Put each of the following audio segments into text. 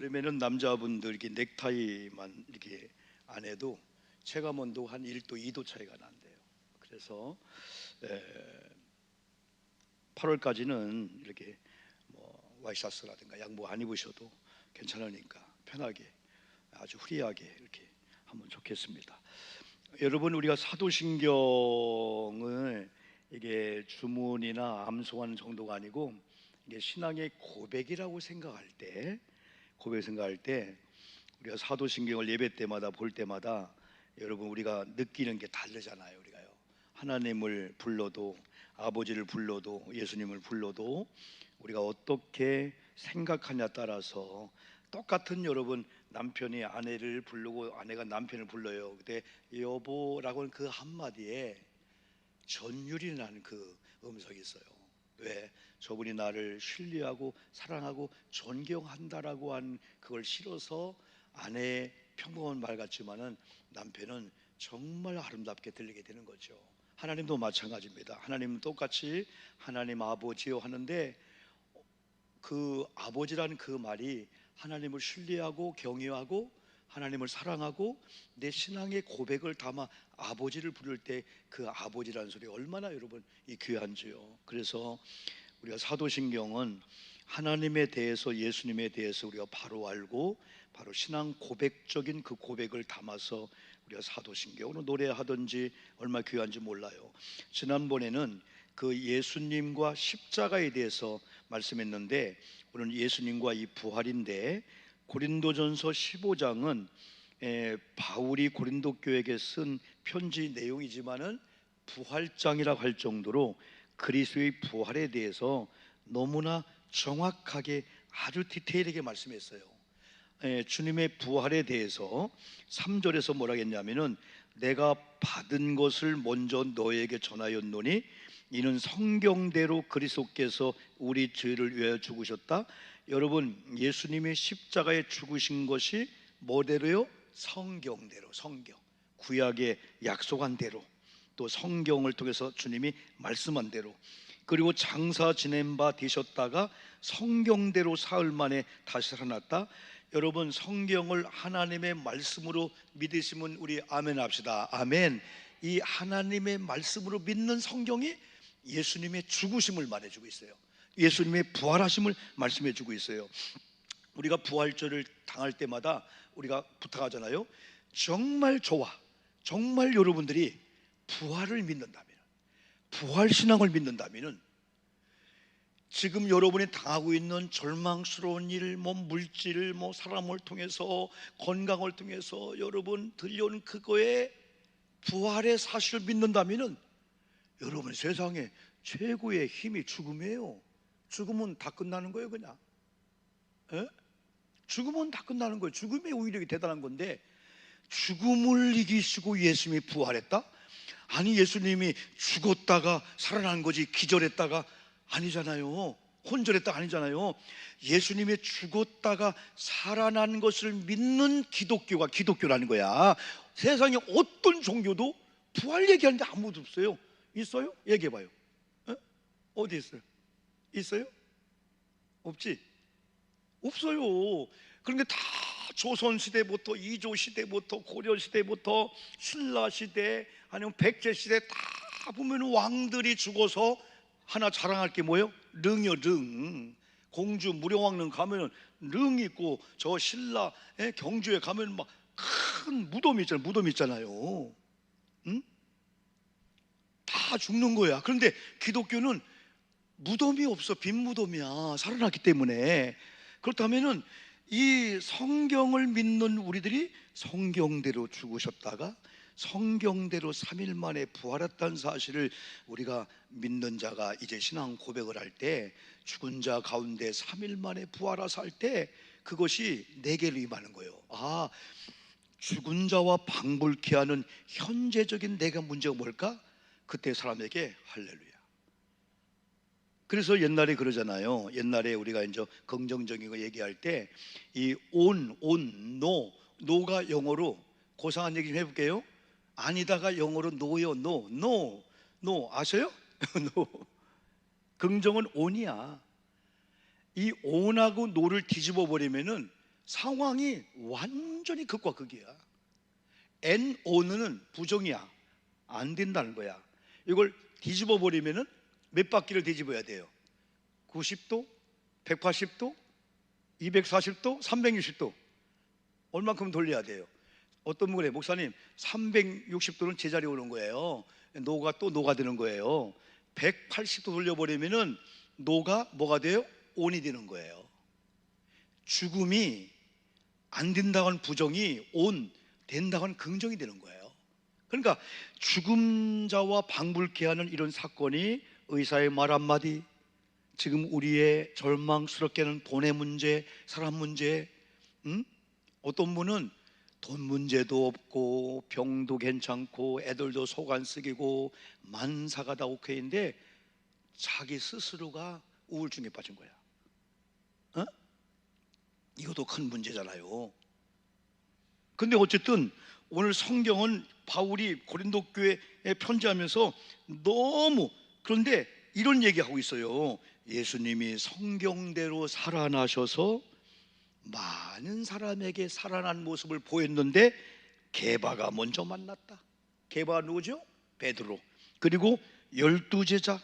여름에는 남자분들 이렇게 넥타이만 이렇게 안 해도 체감 온도 한 1도, 2도 차이가 난대요. 그래서 8월까지는 이렇게 뭐 와이셔츠라든가 양복 안 입으셔도 괜찮으니까 편하게 아주 후리하게 이렇게 하면 좋겠습니다. 여러분, 우리가 사도신경을 이게 주문이나 암송하는 정도가 아니고 이게 신앙의 고백이라고 생각할 때 우리가 사도신경을 예배 때마다 볼 때마다 여러분 우리가 느끼는 게 다르잖아요. 우리가요, 하나님을 불러도, 아버지를 불러도, 예수님을 불러도 우리가 어떻게 생각하냐에 따라서 똑같은, 여러분, 남편이 아내를 부르고 아내가 남편을 불러요. 그때 여보라고 하는 그 한마디에 전율이라는 그 음성이 있어요. 왜? 저분이 나를 신뢰하고 사랑하고 존경한다라고 한 그걸 실어서 아내의 평범한 말 같지만은 남편은 정말 아름답게 들리게 되는 거죠. 하나님도 마찬가지입니다. 하나님은 똑같이 하나님 아버지요 하는데 그 아버지라는 그 말이 하나님을 신뢰하고 경외하고 하나님을 사랑하고 내 신앙의 고백을 담아 아버지를 부를 때 그 아버지라는 소리 얼마나 여러분 이 귀한지요. 그래서 우리가 사도신경은 하나님에 대해서, 예수님에 대해서 우리가 바로 알고 바로 신앙 고백적인 그 고백을 담아서 우리가 사도신경으로 노래하든지 얼마나 귀한지 몰라요. 지난번에는 그 예수님과 십자가에 대해서 말씀했는데 오늘 예수님과 이 부활인데, 고린도전서 15장은 바울이 고린도 교회에게 쓴 편지 내용이지만은 부활장이라고 할 정도로 그리스도의 부활에 대해서 너무나 정확하게 아주 디테일하게 말씀했어요. 주님의 부활에 대해서 3절에서 뭐라 했냐면은 내가 받은 것을 먼저 너에게 전하였노니 이는 성경대로 그리스도께서 우리 죄를 위하여 죽으셨다. 여러분, 예수님의 십자가에 죽으신 것이 뭐대로요? 성경대로, 성경, 구약에 약속한 대로, 또 성경을 통해서 주님이 말씀한 대로, 그리고 장사 지낸 바 되셨다가 성경대로 사흘 만에 다시 살아났다. 여러분, 성경을 하나님의 말씀으로 믿으시면 우리 아멘 합시다. 아멘. 이 하나님의 말씀으로 믿는 성경이 예수님의 죽으심을 말해주고 있어요. 예수님의 부활하심을 말씀해주고 있어요. 우리가 부활절을 당할 때마다 우리가 부탁하잖아요. 정말 좋아, 정말 여러분들이 부활을 믿는다면, 부활신앙을 믿는다면 지금 여러분이 당하고 있는 절망스러운 일, 뭐 물질, 뭐 사람을 통해서, 건강을 통해서 여러분 들려오는 그거에 부활의 사실을 믿는다면 여러분 세상에 최고의 힘이 죽음이에요. 죽으면 다 끝나는 거예요. 그냥 죽으면 다 끝나는 거예요. 죽음의 오히려 대단한 건데, 죽음을 이기시고 예수님이 부활했다? 아니, 예수님이 죽었다가 살아난 거지 기절했다가 아니잖아요. 혼절했다가 아니잖아요. 예수님이 죽었다가 살아난 것을 믿는 기독교가 기독교라는 거야. 세상에 어떤 종교도 부활 얘기하는데 아무도 없어요. 있어요? 얘기해봐요. 어디 있어요? 있어요? 없지? 없어요. 그런데 다 조선시대부터 이조시대부터 고려시대부터 신라시대 아니면 백제시대 다 보면 왕들이 죽어서 하나 자랑할 게 뭐예요? 릉이요, 릉. 공주 무령왕릉 가면 릉 있고, 저 신라 경주에 가면 막 큰 무덤이 있잖아요. 무덤 있잖아요. 응? 다 죽는 거야. 그런데 기독교는 무덤이 없어. 빈 무덤이야. 살아났기 때문에. 그렇다면은 이 성경을 믿는 우리들이 성경대로 죽으셨다가 성경대로 3일 만에 부활했다는 사실을 우리가 믿는 자가 이제 신앙 고백을 할 때, 죽은 자 가운데 3일 만에 부활하사 할 때 그것이 내게로 임하는 거예요. 아, 죽은 자와 방불케 하는 현재적인 내가 문제가 뭘까? 그때 사람에게 할렐루야. 그래서 옛날에 그러잖아요. 옛날에 우리가 이제 긍정적인 거 얘기할 때 이 노가 영어로 고상한 얘기 좀 해볼게요. 아니다가 영어로 노요. 노 아세요? 노. 긍정은 on이야. 이 on하고 no를 뒤집어 버리면은 상황이 완전히 극과 극이야. NO는 부정이야. 안 된다는 거야. 이걸 뒤집어 버리면은 몇 바퀴를 뒤집어야 돼요? 90도, 180도, 240도, 360도. 얼만큼 돌려야 돼요? 어떤 분이 그래, 목사님 360도는 제자리에 오는 거예요. 노가 또 노가 되는 거예요. 180도 돌려버리면은 노가 뭐가 돼요? 온이 되는 거예요. 죽음이 안 된다고 하는 부정이 온, 된다고 하는 긍정이 되는 거예요. 그러니까 죽음자와 방불케 하는 이런 사건이 의사의 말 한마디, 지금 우리의 절망스럽게 하는 돈의 문제, 사람 문제, 어떤 분은 돈 문제도 없고 병도 괜찮고 애들도 속 안 썩이고 만사가 다 오케이인데 자기 스스로가 우울증에 빠진 거야. 이것도 큰 문제잖아요. 근데 어쨌든 오늘 성경은 바울이 고린도 교회에 편지하면서 너무, 그런데 이런 얘기하고 있어요. 예수님이 성경대로 살아나셔서 많은 사람에게 살아난 모습을 보였는데 게바가 먼저 만났다. 게바가 누구죠? 베드로. 그리고 12제자,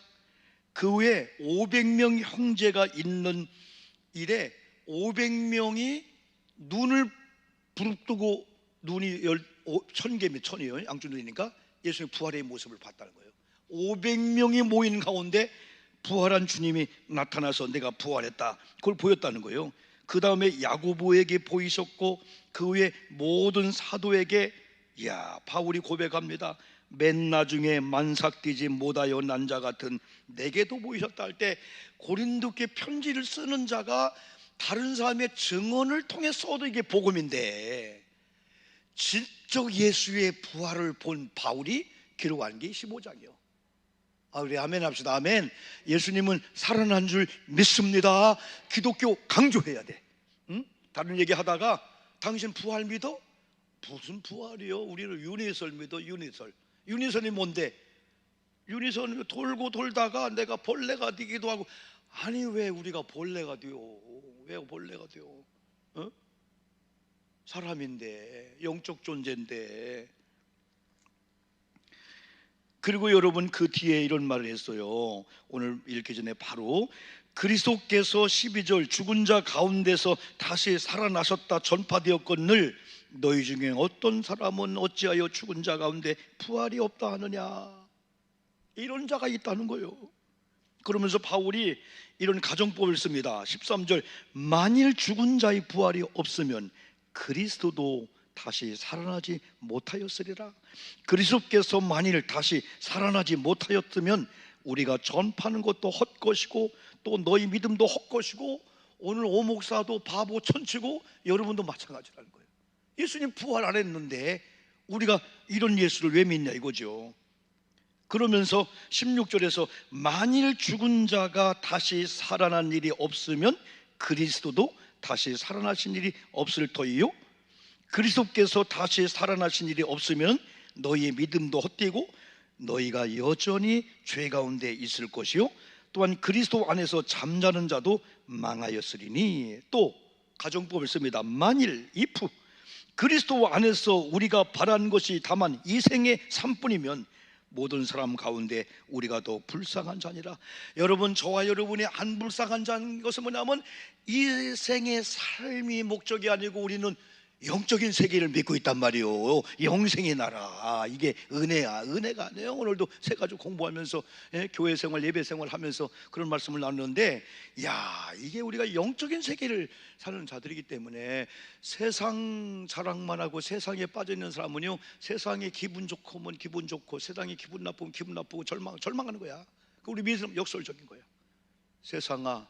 그 외에 500명 형제가 있는 일에 500명이 눈을 부릅뜨고, 눈이 1000개면 1000이에요. 양쪽눈이니까 예수님 부활의 모습을 봤다는 거예요. 500명이 모인 가운데 부활한 주님이 나타나서 내가 부활했다, 그걸 보였다는 거예요. 그 다음에 야고보에게 보이셨고 그 외에 모든 사도에게, 바울이 고백합니다. 맨 나중에 만삭되지 못하여 난 자 같은 내게도 보이셨다 할 때, 고린도께 편지를 쓰는 자가 다른 사람의 증언을 통해 써도 이게 복음인데, 직접 예수의 부활을 본 바울이 기록한 게 15장이요. 우리 아멘 합시다. 아멘. 예수님은 살아난 줄 믿습니다. 기독교 강조해야 돼. 다른 얘기 하다가 당신 부활 믿어? 무슨 부활이요? 우리는 유니설 믿어. 유니설이 뭔데? 유니설은 돌고 돌다가 내가 벌레가 되기도 하고. 아니 왜 우리가 벌레가 돼요? 왜 벌레가 돼요? 사람인데, 영적 존재인데. 그리고 여러분, 그 뒤에 이런 말을 했어요. 오늘 읽기 전에 바로 그리스도께서 12절 죽은 자 가운데서 다시 살아나셨다 전파되었거늘 너희 중에 어떤 사람은 어찌하여 죽은 자 가운데 부활이 없다 하느냐. 이런 자가 있다는 거예요. 그러면서 바울이 이런 가정법을 씁니다. 13절, 만일 죽은 자의 부활이 없으면 그리스도도 다시 살아나지 못하였으리라. 그리스도께서 만일 다시 살아나지 못하였으면 우리가 전파하는 것도 헛것이고 또 너희 믿음도 헛것이고 오늘 오 목사도 바보 천치고 여러분도 마찬가지라는 거예요. 예수님 부활 안 했는데 우리가 이런 예수를 왜 믿냐 이거죠. 그러면서 16절에서 만일 죽은 자가 다시 살아난 일이 없으면 그리스도도 다시 살아나신 일이 없을 터이요. 그리스도께서 다시 살아나신 일이 없으면 너희의 믿음도 헛되고 너희가 여전히 죄 가운데 있을 것이요. 또한 그리스도 안에서 잠자는 자도 망하였으리니. 또 가정법을 씁니다. 만일 if 그리스도 안에서 우리가 바란 것이 다만 이 생의 삶뿐이면 모든 사람 가운데 우리가 더 불쌍한 자니라. 여러분, 저와 여러분이 안 불쌍한 자인 것은 뭐냐면 이 생의 삶이 목적이 아니고 우리는 영적인 세계를 믿고 있단 말이에요. 영생의 나라. 이게 은혜야. 은혜가 아니에요. 오늘도 세 가지 공부하면서 교회 생활, 예배 생활 하면서 그런 말씀을 나누는데, 이게 우리가 영적인 세계를 사는 자들이기 때문에 세상 자랑만 하고 세상에 빠져 있는 사람은요, 세상에 기분 좋으면 기분 좋고 세상에 기분 나쁘면 기분 나쁘고 절망하는 거야. 우리 믿음 역설적인 거야. 세상아,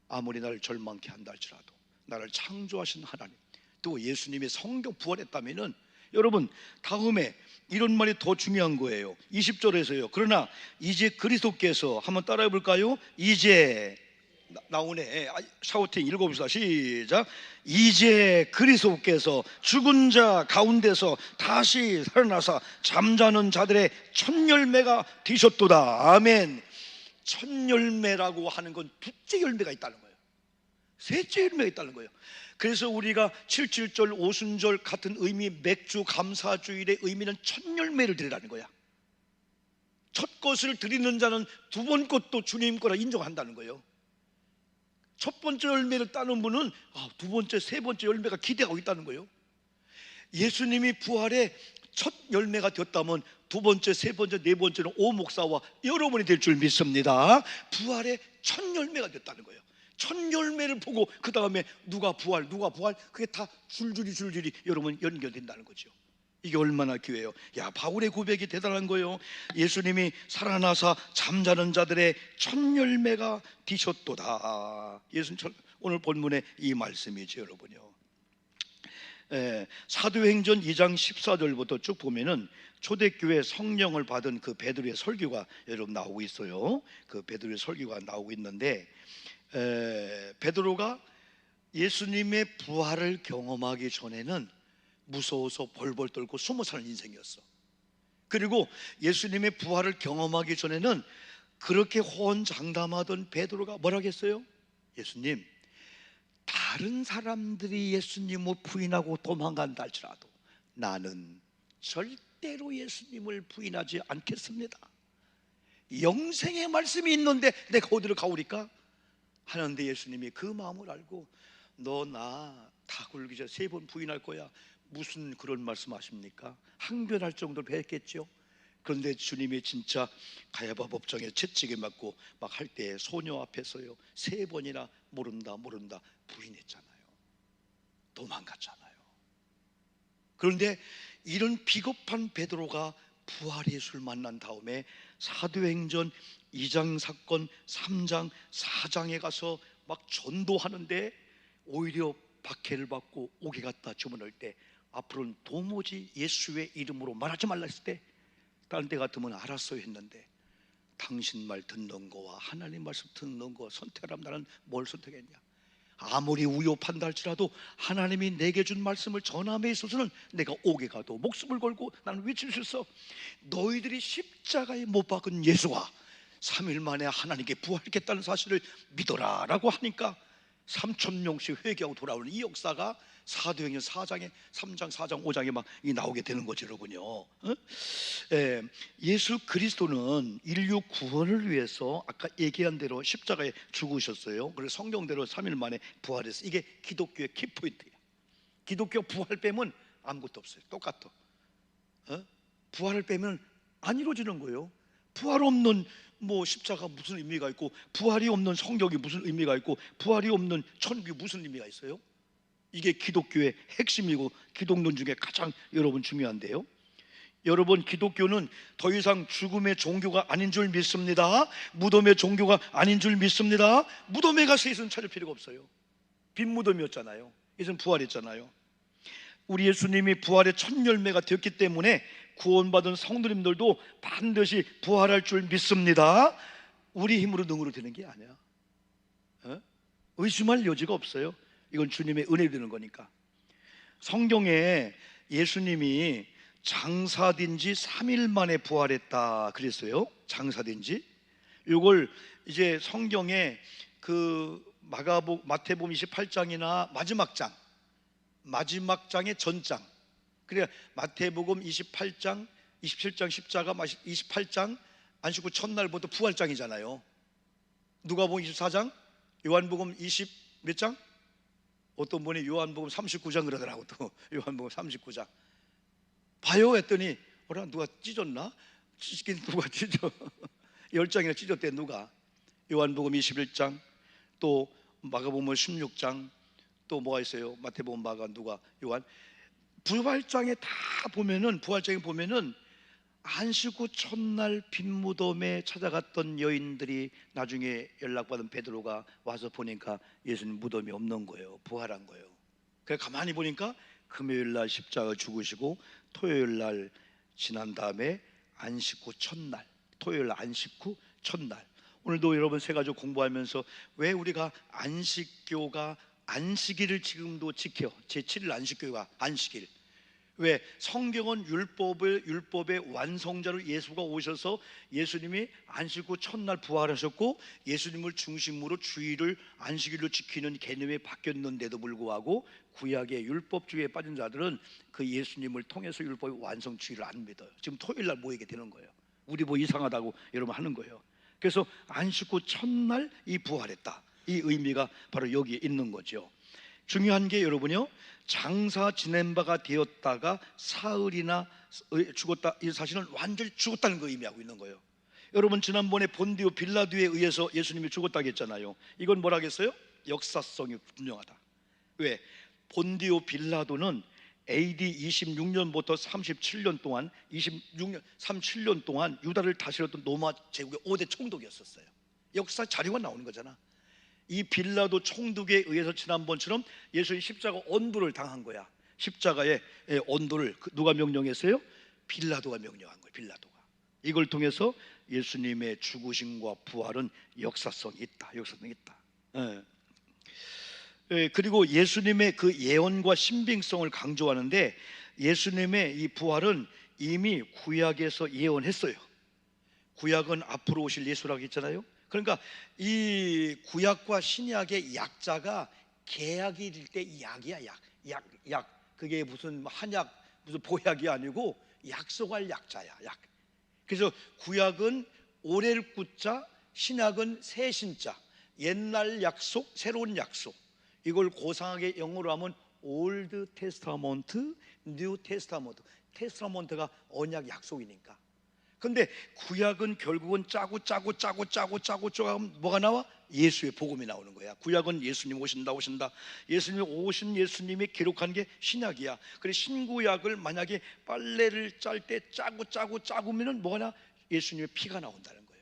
아무리 나를 절망케 한다 할지라도 나를 창조하신 하나님, 또 예수님이 성경 부활했다면은, 여러분 다음에 이런 말이 더 중요한 거예요. 20절에서요. 그러나 이제 그리스도께서, 한번 따라해 볼까요? 이제 나오네. 샤우팅 읽어봅시다. 시작. 이제 그리스도께서 죽은 자 가운데서 다시 살아나사 잠자는 자들의 첫 열매가 되셨도다. 아멘. 첫 열매라고 하는 건 둘째 열매가 있다는 거예요. 셋째 열매가 있다는 거예요. 그래서 우리가 77절 오순절 같은 의미, 맥주 감사주일의 의미는 첫 열매를 드리라는 거야. 첫 것을 드리는 자는 두 번 것도 주님 거라 인정한다는 거예요. 첫 번째 열매를 따는 분은 두 번째, 세 번째 열매가 기대하고 있다는 거예요. 예수님이 부활의 첫 열매가 되었다면 두 번째, 세 번째, 네 번째는 오 목사와 여러분이 될 줄 믿습니다. 부활의 첫 열매가 됐다는 거예요. 첫 열매를 보고 그 다음에 누가 부활, 그게 다 줄줄이 여러분 연결된다는 거죠. 이게 얼마나 기회예요. 야, 바울의 고백이 대단한 거예요. 예수님이 살아나사 잠자는 자들의 첫 열매가 되셨도다. 예수님 오늘 본문의 이 말씀이죠, 여러분요. 사도행전 2장 14절부터 쭉 보면은 초대교회 성령을 받은 그 베드로의 설교가 여러분 나오고 있어요. 그 베드로의 설교가 나오고 있는데, 베드로가 예수님의 부활을 경험하기 전에는 무서워서 벌벌 떨고 숨어 사는 인생이었어. 그리고 예수님의 부활을 경험하기 전에는 그렇게 호언장담하던 베드로가 뭐라고 했어요? 예수님, 다른 사람들이 예수님을 부인하고 도망간다 할지라도 나는 절대로 예수님을 부인하지 않겠습니다. 영생의 말씀이 있는데 내가 어디로 가오리까? 하는데 예수님이 그 마음을 알고 너 나 다 굴기 전에 3번 부인할 거야. 무슨 그런 말씀하십니까? 항변할 정도로 했겠죠. 그런데 주님이 진짜 가야바 법정에 채찍에 맞고 막 할 때 소녀 앞에서요 3번이나 모른다 부인했잖아요. 도망갔잖아요. 그런데 이런 비겁한 베드로가 부활의 예수를 만난 다음에 사도행전 2장 사건, 3장, 4장에 가서 막 전도하는데 오히려 박해를 받고 옥에 갔다 주문할 때 앞으로는 도무지 예수의 이름으로 말하지 말라 했을 때 다른 데 같으면 알았어요 했는데 당신 말 듣는 거와 하나님 말씀 듣는 거 선택하라면 나는 뭘 선택했냐? 아무리 위협한다 할지라도 하나님이 내게 준 말씀을 전함에 있어서는 내가 옥에 가도 목숨을 걸고 나는 외칠 수 있어. 너희들이 십자가에 못 박은 예수가 3일 만에 하나님께 부활했다는 사실을 믿어라 라고 하니까 3,000명씩 회개하고 돌아오는 이 역사가 사도행전 4장에 3장, 4장, 5장에 막 나오게 되는 거죠, 여러분요. 예수 그리스도는 인류 구원을 위해서 아까 얘기한 대로 십자가에 죽으셨어요. 그래서 성경대로 3일 만에 부활했어요. 이게 기독교의 키포인트예요. 기독교 부활 빼면 아무것도 없어요. 똑같아. 부활을 빼면 안 이루어지는 거예요. 부활 없는 십자가 무슨 의미가 있고, 부활이 없는 성경이 무슨 의미가 있고, 부활이 없는 천국이 무슨 의미가 있어요? 이게 기독교의 핵심이고 기독론 중에 가장 여러분 중요한데요. 여러분, 기독교는 더 이상 죽음의 종교가 아닌 줄 믿습니다. 무덤의 종교가 아닌 줄 믿습니다. 무덤에 가서 예수는 찾을 필요가 없어요. 빈 무덤이었잖아요. 예수는 부활했잖아요. 우리 예수님이 부활의 첫 열매가 되었기 때문에 구원받은 성도님들도 반드시 부활할 줄 믿습니다. 우리 힘으로 능으로 되는 게 아니야. 의심할 여지가 없어요. 이건 주님의 은혜로 되는 거니까. 성경에 예수님이 장사된 지 3일 만에 부활했다 그랬어요. 장사된 지. 이걸 이제 성경에 그 마태복음 28장이나 마지막 장의 전장, 그래 마태복음 28장, 27장 십자가, 28장 안식구 첫날부터 부활장이잖아요. 누가복음 24장, 요한복음 20 몇 장? 어떤 분이 요한복음 39장 그러더라고. 또 요한복음 39장 봐요 했더니 누가 찢었나? 찢긴 누가 찢어? 10장이나 찢었대. 누가? 요한복음 21장, 또 마가복음 16장, 또 뭐가 있어요? 마태복음, 마가, 누가, 요한. 부활장에 다 보면은, 부활장에 보면은 안식 후 첫날 빈 무덤에 찾아갔던 여인들이 나중에 연락받은 베드로가 와서 보니까 예수님 무덤이 없는 거예요. 부활한 거예요. 그래서 가만히 보니까 금요일 날 십자가 죽으시고 토요일 날 지난 다음에 안식 후 첫날, 토요일 안식 후 첫날. 오늘도 여러분 세 가지 공부하면서 왜 우리가 안식교가 안식일을 지금도 지켜? 제7일 안식교가 안식일. 왜? 성경은 율법의 완성자로 예수가 오셔서 예수님이 안식 후 첫날 부활하셨고 예수님을 중심으로 주일을 안식일로 지키는 개념이 바뀌었는데도 불구하고 구약의 율법주의에 빠진 자들은 그 예수님을 통해서 율법의 완성주의를 안 믿어요. 지금 토요일날 모이게 되는 거예요. 우리 뭐 이상하다고 여러분 하는 거예요. 그래서 안식 후 첫날 이 부활했다, 이 의미가 바로 여기에 있는 거죠. 중요한 게 여러분요, 장사 지낸 바가 되었다가 사흘이나 죽었다, 이 사실은 완전히 죽었다는 거 의미하고 있는 거예요. 여러분 지난번에 본디오 빌라도에 의해서 예수님이 죽었다고 했잖아요. 이건 뭐라겠어요? 역사성이 분명하다. 왜? 본디오 빌라도는 AD 26년부터 37년 동안 37년 동안 유다를 다스렸던 로마 제국의 5대 총독이었었어요. 역사 자료가 나오는 거잖아. 이 빌라도 총독에 의해서 지난번처럼 예수님 십자가 언도를 당한 거야. 십자가의 언도를 누가 명령했어요? 빌라도가 명령한 거예요. 빌라도가. 이걸 통해서 예수님의 죽으심과 부활은 역사성이 있다. 역사성이 있다. 그리고 예수님의 그 예언과 신빙성을 강조하는데, 예수님의 이 부활은 이미 구약에서 예언했어요. 구약은 앞으로 오실 예수라고 했잖아요. 그러니까 이 구약과 신약의 약자가 개약이 될 때 약이야. 약. 그게 무슨 한약, 무슨 보약이 아니고 약속할 약자야. 약. 그래서 구약은 오렐 구자, 신약은 새 신자. 옛날 약속, 새로운 약속. 이걸 고상하게 영어로 하면 올드 테스타먼트, 뉴 테스타먼트. 테스타먼트가 언약 약속이니까. 근데 구약은 결국은 짜고 하면 뭐가 나와? 예수의 복음이 나오는 거야. 구약은 예수님 오신다. 예수님 오신 예수님이 기록한 게 신약이야. 그래 신구약을 만약에 빨래를 짤 때 짜고면은 뭐가 나? 예수님의 피가 나온다는 거예요.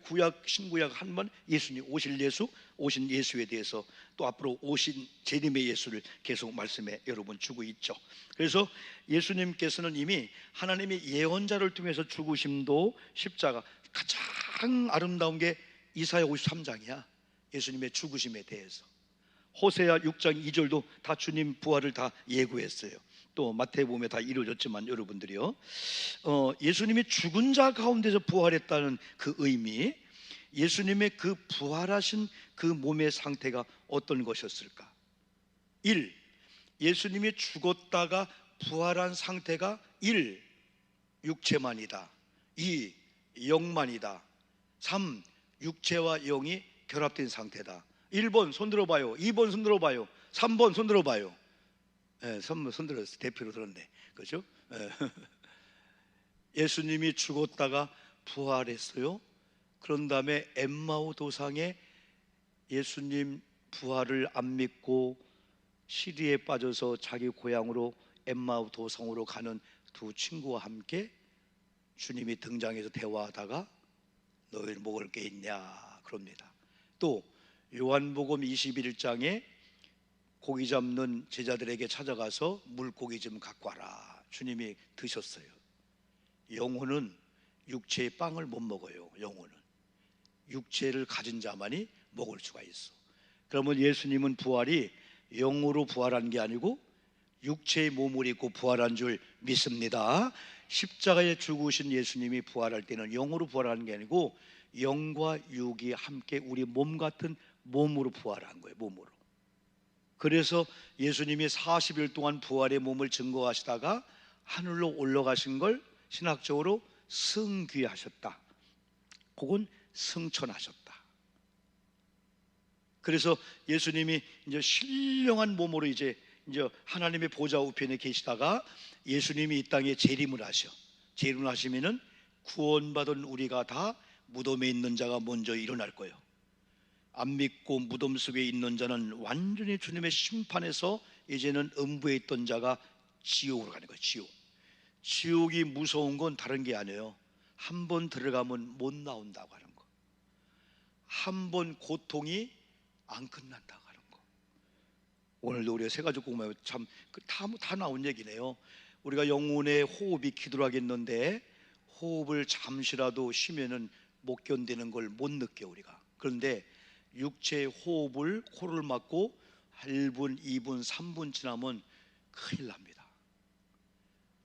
구약 신구약 한번 예수님 오신 예수에 대해서 또 앞으로 오신 재림의 예수를 계속 말씀해 여러분 주고 있죠. 그래서 예수님께서는 이미 하나님의 예언자를 통해서 죽으심도 십자가, 가장 아름다운 게 이사야 53장이야. 예수님의 죽으심에 대해서. 호세아 6장 2절도 다 주님 부활을 다 예고했어요. 또 마태복음에 다 이루어졌지만 여러분들이요, 예수님이 죽은 자 가운데서 부활했다는 그 의미, 예수님의 그 부활하신 그 몸의 상태가 어떤 것이었을까? 1. 예수님이 죽었다가 부활한 상태가 1. 육체만이다. 2. 영만이다. 3. 육체와 영이 결합된 상태다. 1번 손 들어봐요. 2번 손 들어봐요. 3번 손 들어봐요. 3번 손 들었어요. 대표로 들었네. 그렇죠? 예수님이 죽었다가 부활했어요. 그런 다음에 엠마오 도상에 예수님 부활을 안 믿고 시리에 빠져서 자기 고향으로 엠마오 도상으로 가는 두 친구와 함께 주님이 등장해서 대화하다가 너희는 먹을 게 있냐 그럽니다. 또 요한복음 21장에 고기 잡는 제자들에게 찾아가서 물고기 좀 갖고 와라. 주님이 드셨어요. 영혼은 육체의 빵을 못 먹어요. 영혼은 육체를 가진 자만이 먹을 수가 있어. 그러면 예수님은 부활이 영으로 부활한 게 아니고 육체의 몸을 입고 부활한 줄 믿습니다. 십자가에 죽으신 예수님이 부활할 때는 영으로 부활하는 게 아니고 영과 육이 함께 우리 몸 같은 몸으로 부활한 거예요. 몸으로. 그래서 예수님이 40일 동안 부활의 몸을 증거하시다가 하늘로 올라가신 걸 신학적으로 승귀하셨다. 혹은 승천하셨다. 그래서 예수님이 이제 신령한 몸으로 이제 하나님의 보좌 우편에 계시다가 예수님이 이 땅에 재림을 하셔. 재림을 하시면은 구원받은 우리가 다 무덤에 있는 자가 먼저 일어날 거예요. 안 믿고 무덤 속에 있는 자는 완전히 주님의 심판에서 이제는 음부에 있던 자가 지옥으로 가는 거예요. 지옥이 무서운 건 다른 게 아니에요. 한 번 들어가면 못 나온다고 하는 거. 한 번 고통이 안 끝난다고 하는 거. 오늘도 우리가 세 가지 공부하면 참 다 나온 얘기네요. 우리가 영혼의 호흡이 기도를 하겠는데 호흡을 잠시라도 쉬면은 못 견디는 걸 못 느껴 우리가. 그런데 육체의 호흡을 코를 막고 1분, 2분, 3분 지나면 큰일 납니다.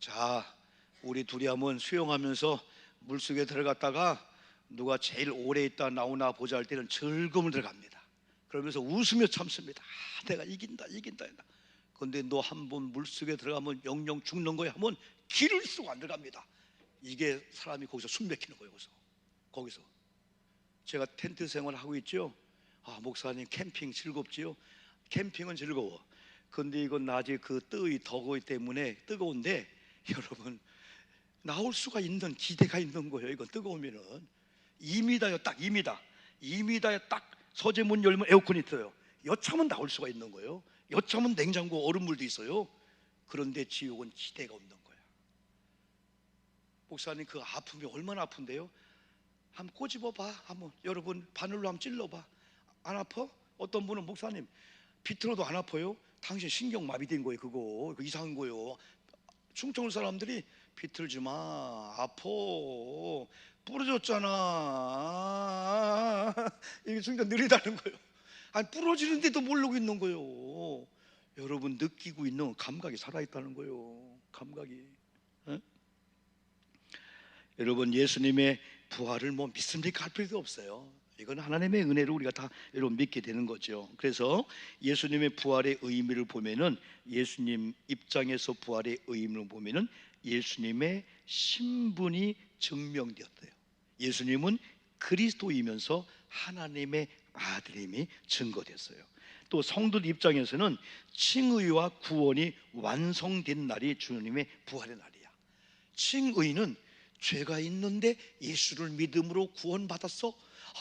자, 우리 둘이 한번 수영하면서 물속에 들어갔다가 누가 제일 오래 있다 나오나 보자 할 때는 즐거움을 들어갑니다. 그러면서 웃으며 참습니다. 내가 이긴다. 그런데 너 한번 물속에 들어가면 영영 죽는 거야 하면 길을 쓰고 안 들어갑니다. 이게 사람이 거기서 숨 막히는 거예요. 거기서 제가 텐트 생활을 하고 있죠. 목사님 캠핑 즐겁지요? 캠핑은 즐거워. 근데 이건 낮에 그 더위 때문에 뜨거운데 여러분 나올 수가 있는 기대가 있는 거예요. 이건 뜨거우면은 2m요, 딱 2m에 딱 서재문 열면 에어컨이 있어요. 여차면 나올 수가 있는 거예요. 여차면 냉장고 얼음물도 있어요. 그런데 지옥은 기대가 없는 거야. 목사님 그 아픔이 얼마나 아픈데요? 한번 꼬집어봐. 한번 여러분 바늘로 한번 찔러봐. 안 아파? 어떤 분은 목사님 비틀어도 안 아파요? 당신 신경마비된 거예요. 그거 이상한 거예요. 충청도 사람들이 비틀지 마. 아파. 부러졌잖아. 이게 순간 느리다는 거예요. 아니 부러지는데도 모르고 있는 거예요. 여러분 느끼고 있는 감각이 살아있다는 거예요. 감각이. 에? 여러분 예수님의 부활을 뭐 믿습니까? 할 필요도 없어요. 이건 하나님의 은혜로 우리가 다 여러분 믿게 되는 거죠. 그래서 예수님의 부활의 의미를 보면은 예수님 입장에서 부활의 의미를 보면은 예수님의 신분이 증명되었대요. 예수님은 그리스도이면서 하나님의 아들임이 증거됐어요. 또 성도 입장에서는 칭의와 구원이 완성된 날이 주님의 부활의 날이야. 칭의는 죄가 있는데 예수를 믿음으로 구원받았어.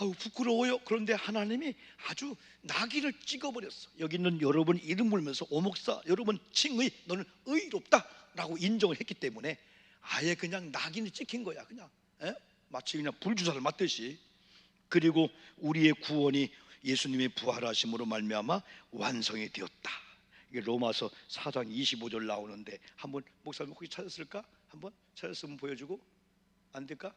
아유 부끄러워요. 그런데 하나님이 아주 나귀를 찍어버렸어. 여기 있는 여러분 이름 물면서 오목사 여러분 칭의 너는 의롭다 라고 인정을 했기 때문에 아예 그냥 나귀를 찍힌 거야. 그냥 마치 그냥 불주사를 맞듯이. 그리고 우리의 구원이 예수님의 부활하심으로 말미암아 완성이 되었다. 이게 로마서 4장 25절 나오는데 한번 목사님 혹시 찾았을까? 한번 찾았으면 보여주고. 안 될까?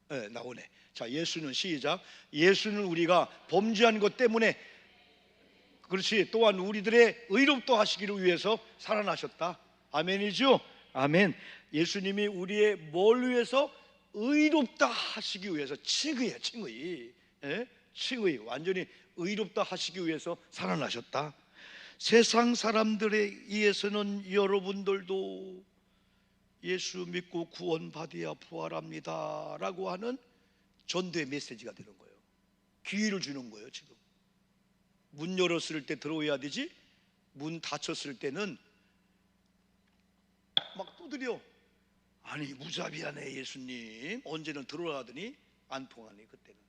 네, 나오네. 자, 예수는 시작. 예수는 우리가 범죄한 것 때문에 그렇지 또한 우리들의 의롭다 하시기를 위해서 살아나셨다. 아멘이죠? 아멘. 예수님이 우리의 뭘 위해서 의롭다 하시기 위해서 칭의야, 칭의. 예? 칭의 완전히 의롭다 하시기 위해서 살아나셨다. 세상 사람들에 의해서는 여러분들도 예수 믿고 구원받아야 부활합니다 라고 하는 전도의 메시지가 되는 거예요. 기회를 주는 거예요. 지금 문 열었을 때 들어와야 되지 문 닫혔을 때는 막 두드려. 아니 무자비하네 예수님 언제는 들어가더니 안 통하니 그때는.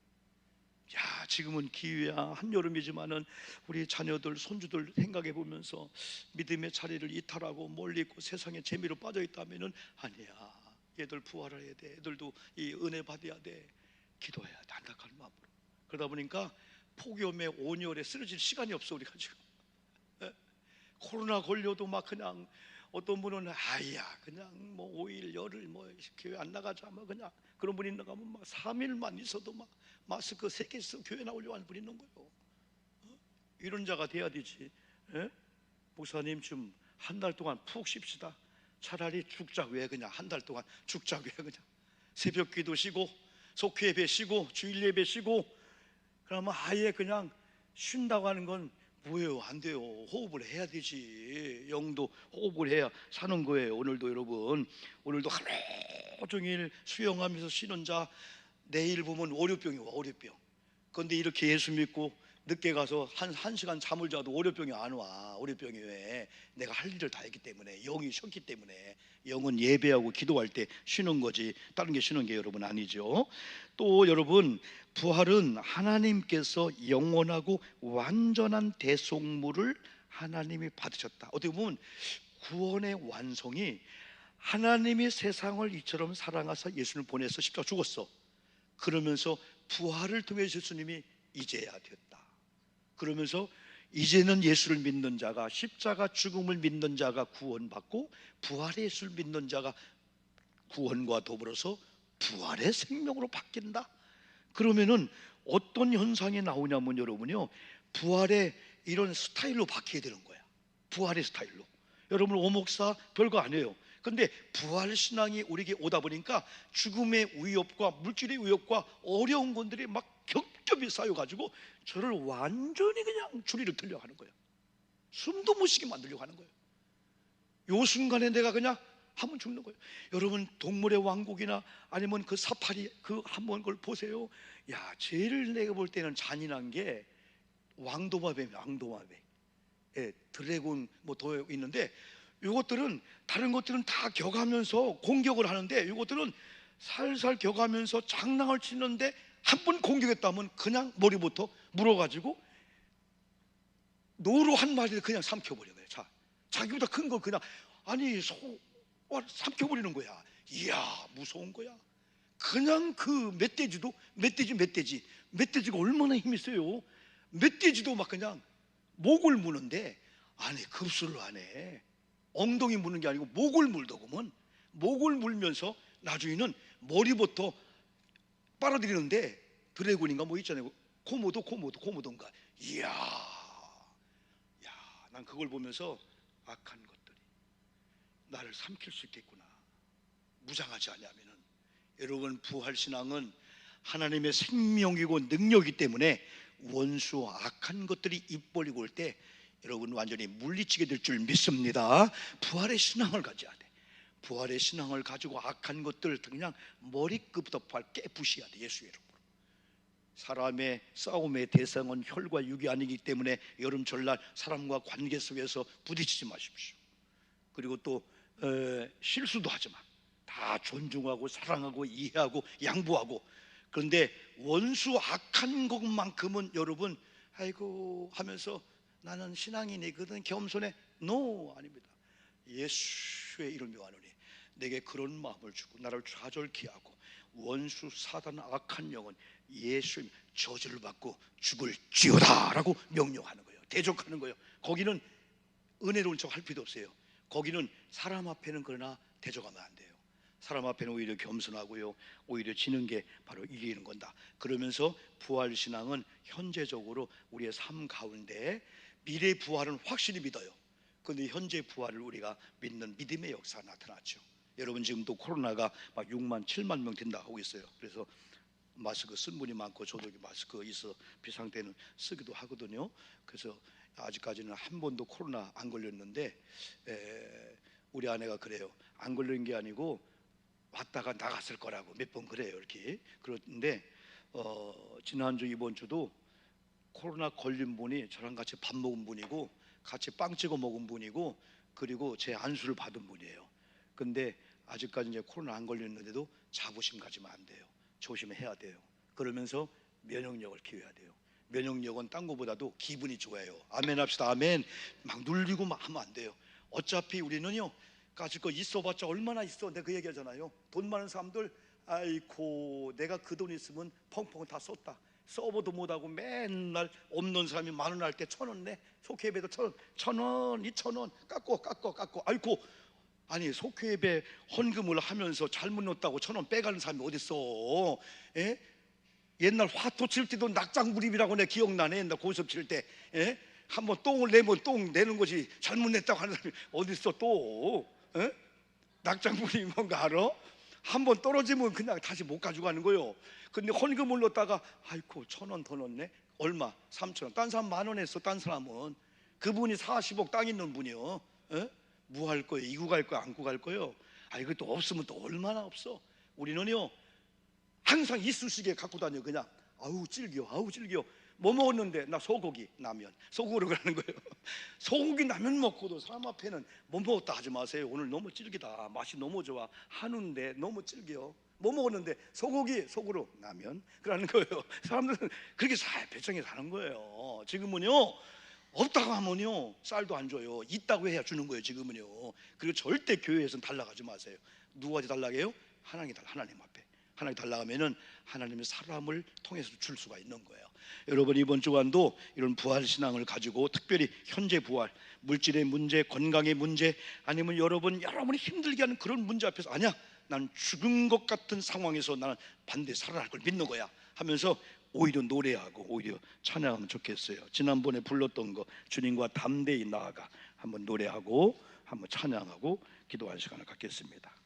야 지금은 기회야. 한여름이지만은 우리 자녀들 손주들 생각해 보면서 믿음의 자리를 이탈하고 멀리 있고 세상에 재미로 빠져 있다면은 아니야 얘들 부활해야 돼. 애들도 이 은혜 받아야 돼. 기도해야 돼. 안타까운 마음으로. 그러다 보니까 폭염에 온열에 쓰러질 시간이 없어 우리가 지금. 코로나 걸려도 막 그냥 어떤 분은 아야 그냥 뭐 5일 열흘 뭐 교회 안 나가자 뭐 그냥 그런 분이 있는가 하면 막 3일만 있어도 막 마스크 3개 쓰고 교회 나오려고 하는 분이 있는 거예요. 이런 자가 돼야 되지. 목사님 좀 한 달 동안 푹 쉽시다. 차라리 죽자. 왜 그냥 한 달 동안 죽자. 왜 그냥 새벽 기도 쉬고 속회 예배 쉬고 주일 예배 쉬고 그러면 아예 그냥 쉰다고 하는 건 뭐예요? 안 돼요. 호흡을 해야 되지. 영도 호흡을 해야 사는 거예요. 오늘도 여러분 오늘도 하루 종일 수영하면서 쉬는 자 내일 보면 월요병이 와. 월요병. 그런데 이렇게 예수 믿고 늦게 가서 한 시간 잠을 자도 월요병이 안 와. 월요병이 왜? 내가 할 일을 다 했기 때문에 영이 쉬었기 때문에. 영은 예배하고 기도할 때 쉬는 거지 다른 게 쉬는 게 여러분 아니죠. 또 여러분 부활은 하나님께서 영원하고 완전한 대속물을 하나님이 받으셨다. 어떻게 보면 구원의 완성이 하나님이 세상을 이처럼 사랑하사 예수를 보내서 십자가 죽었어. 그러면서 부활을 통해 예수님이 이제야 되었다. 그러면서 이제는 예수를 믿는 자가 십자가 죽음을 믿는 자가 구원받고 부활의 예수를 믿는 자가 구원과 더불어서 부활의 생명으로 바뀐다. 그러면은 어떤 현상이 나오냐면 여러분요 부활의 이런 스타일로 바뀌게 되는 거야. 부활의 스타일로. 여러분 오목사 별거 아니에요. 근데 부활 신앙이 우리에게 오다 보니까 죽음의 위협과 물질의 위협과 어려운 것들이 막 겹겹이 쌓여가지고 저를 완전히 그냥 주리를 틀려 하는 거예요. 숨도 못 쉬게 만들려고 하는 거예요. 요 순간에 내가 그냥 한번 죽는 거예요. 여러분 동물의 왕국이나 아니면 그 사파리 그 한번 걸 보세요. 야, 제일 내가 볼 때는 잔인한 게 왕도마뱀, 예, 드래곤 뭐 더 있는데 이것들은 다른 것들은 다 격하면서 공격을 하는데 이것들은 살살 격하면서 장난을 치는데 한 번 공격했다면 그냥 머리부터 물어가지고 노루 한 마리를 그냥 삼켜버려요. 자, 자기보다 큰 거 그냥 아니 삼켜버리는 거야. 이야, 무서운 거야. 그냥 그 멧돼지가 얼마나 힘이 세요. 멧돼지도 막 그냥 목을 무는데 아니 급수를 안 해. 엉덩이 무는 게 아니고 목을 물더구먼. 목을 물면서 나중에는 머리부터 빨아들이는데 드래곤인가 뭐 있잖아요. 코모도인가. 이야, 난 그걸 보면서 악한 것들이 나를 삼킬 수 있겠구나. 무장하지 않으면은. 여러분 부활신앙은 하나님의 생명이고 능력이기 때문에 원수 악한 것들이 입 벌리고 올 때 여러분 완전히 물리치게 될 줄 믿습니다. 부활의 신앙을 가져야 돼. 부활의 신앙을 가지고 악한 것들 그냥 머리끝부터 발 깨부셔야 돼. 예수 이름으로. 사람의 싸움의 대상은 혈과 육이 아니기 때문에 여름철날 사람과 관계 속에서 부딪히지 마십시오. 그리고 또 실수도 하지 마. 다 존중하고 사랑하고 이해하고 양보하고. 그런데 원수 악한 것만큼은 여러분 아이고 하면서 나는 신앙인이거든 겸손해. 노, 아닙니다. 예수의 이름을 명하노니 내게 그런 마음을 주고 나를 좌절케 하고 원수 사단 악한 영은 예수의 저주를 받고 죽을지어다 라고 명령하는 거예요. 대적하는 거예요. 거기는 은혜로운 척 할 필요도 없어요. 거기는 사람 앞에는 그러나 대적하면 안 돼요. 사람 앞에는 오히려 겸손하고요, 오히려 지는 게 바로 이기는 건다. 그러면서 부활신앙은 현재적으로 우리의 삶 가운데 미래 부활은 확실히 믿어요. 그런데 현재 부활을 우리가 믿는 믿음의 역사가 나타났죠. 여러분 지금 또 코로나가 막 6만 7만 명 된다 하고 있어요. 그래서 마스크 쓴 분이 많고 저도 마스크 있어 비상 때는 쓰기도 하거든요. 그래서 아직까지는 한 번도 코로나 안 걸렸는데 우리 아내가 그래요. 안 걸린 게 아니고 왔다가 나갔을 거라고 몇 번 그래요. 이렇게. 그런데 지난주 이번 주도 코로나 걸린 분이 저랑 같이 밥 먹은 분이고 같이 빵 찍어 먹은 분이고 그리고 제 안수를 받은 분이에요. 근데 아직까지 이제 코로나 안 걸렸는데도 자부심 가지면 안 돼요. 조심해야 돼요. 그러면서 면역력을 키워야 돼요. 면역력은 딴 거보다도 기분이 좋아요. 아멘 합시다. 아멘. 막 눌리고 막 하면 안 돼요. 어차피 우리는요 가질 거 있어봤자 얼마나 있어. 내가 그 얘기하잖아요. 돈 많은 사람들 아이고 내가 그 돈 있으면 펑펑 다 썼다. 서버도 못하고 맨날 없는 사람이 만원 할 때 1,000원 내. 속회비도 1,000원 2,000원 깎고 아이고. 아니 속회비 헌금을 하면서 잘못 넣었다고 1,000원 빼가는 사람이 어딨어. 예? 옛날 화토 칠 때도 낙장불입이라고 내 기억나네. 옛날 고섭 칠 때 한번 똥을 내면 똥 내는 것이 잘못 냈다고 하는 사람이 어딨어 또. 낙장불입이 뭔가 알아? 한번 떨어지면 그냥 다시 못 가져가는 거예요. 근데 헌금을 넣었다가 아이고 1,000원 더 넣었네. 얼마? 3,000원. 딴 사람 10,000원 했어. 딴 사람은. 그분이 40억 땅 있는 분이요. 뭐 할 거예요? 이구 갈 거예요? 안고 갈 거예요? 아 이거 또 없으면 또 얼마나 없어. 우리는요 항상 이쑤시개 갖고 다녀. 그냥 아우 질겨 뭐 먹었는데 나 소고기 라면 소고기로 가는 거예요. 소고기 라면 먹고도 사람 앞에는 뭐 먹었다 하지 마세요. 오늘 너무 질기다. 맛이 너무 좋아. 한우인데 너무 질겨. 뭐 먹었는데 소고기로 라면 그러는 거예요. 사람들은 그렇게 배짱이 사는 거예요. 지금은요 없다고 하면요 쌀도 안 줘요. 있다고 해야 주는 거예요. 지금은요. 그리고 절대 교회에서는 달라가지 마세요. 누구한테 달라게요? 하나님 앞에. 하나님 달라가면은 하나님의 사람을 통해서 줄 수가 있는 거예요. 여러분 이번 주간도 이런 부활 신앙을 가지고 특별히 현재 부활, 물질의 문제, 건강의 문제, 아니면 여러분이 힘들게 하는 그런 문제 앞에서 아니야, 난 죽은 것 같은 상황에서 나는 반드시 살아날 걸 믿는 거야 하면서 오히려 노래하고 오히려 찬양하면 좋겠어요. 지난번에 불렀던 거 주님과 담대히 나아가 한번 노래하고 한번 찬양하고 기도할 시간을 갖겠습니다.